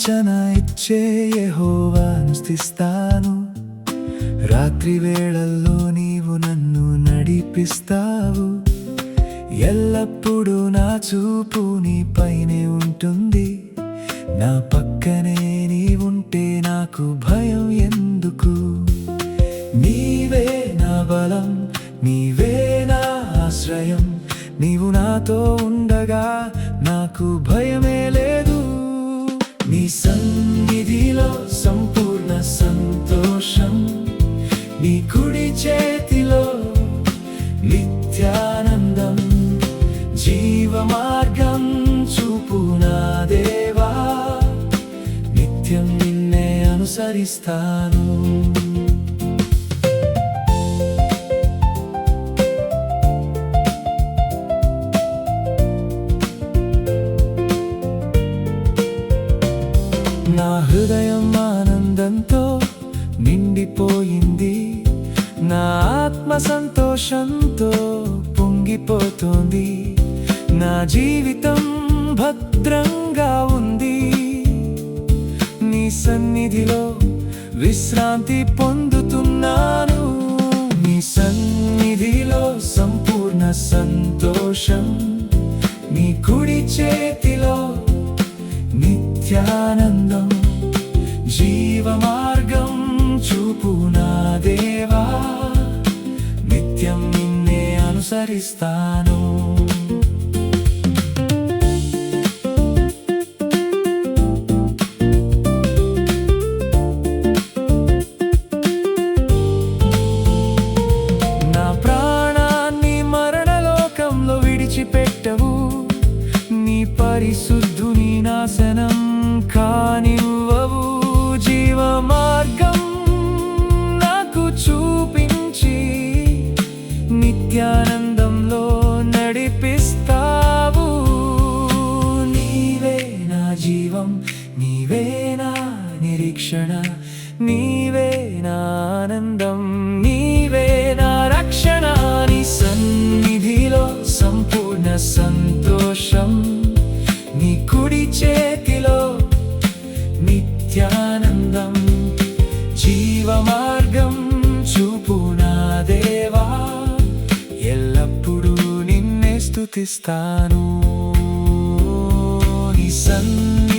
విమోచన ఇచ్చే యెహోవాను స్తుతిస్తాను. రాత్రి వేళల్లో నీవు నన్ను నడిపిస్తావు. ఎల్లప్పుడూ నా చూపు నీపైనే ఉంటుంది. నా పక్కనే నీవుంటే నాకు భయం ఎందుకు? నీవే నా బలం, నీవే నా ఆశ్రయం. నీవు నాతో ఉండగా నాకు భయమే లేదు. నీ సన్నిధిలో సంపూర్ణ సంతోషం, నీ కుడి చేతిలో నిత్యానందం. జీవ మార్గం చూపు నా దేవా, నిత్యం నిన్నే అనుసరిస్తాను. నా హృదయం ఆనందంతో నిండిపోయింది. నా ఆత్మ సంతోషంతో పొంగిపోతోంది. నా జీవితం భద్రంగా ఉంది. నీ సన్నిధిలో విశ్రాంతి పొందుతున్నాను. నీ సన్నిధిలో సంపూర్ణ సంతోషం, నీ కుడి చేతిలో నిత్యానందం. జీవ మార్గం చూపు నా దేవా, నిత్యం నిన్నే అనుసరిస్తాను. నా ప్రాణాన్ని మరణలోకంలో విడిచిపెట్టవు. నీ పరిశుద్ధుని నాశనం కానివ్వవు. జీవ మార్గం నాకు చూపించి నిత్యానందంలో నడిపిస్తావు. నీవే నా జీవం, నీవే నా నిరీక్షణ, నీవే నా ఆనందం, నీవే నా రక్షణ. నీ సన్నిధిలో సంపూర్ణ సంతోషం, నీ కుడి చేతిలో నిత్యానందం. జీవ మార్గం చూపు నా దేవా, ఎల్లప్పుడూ నిన్నే స్తుతిస్తాను. నీ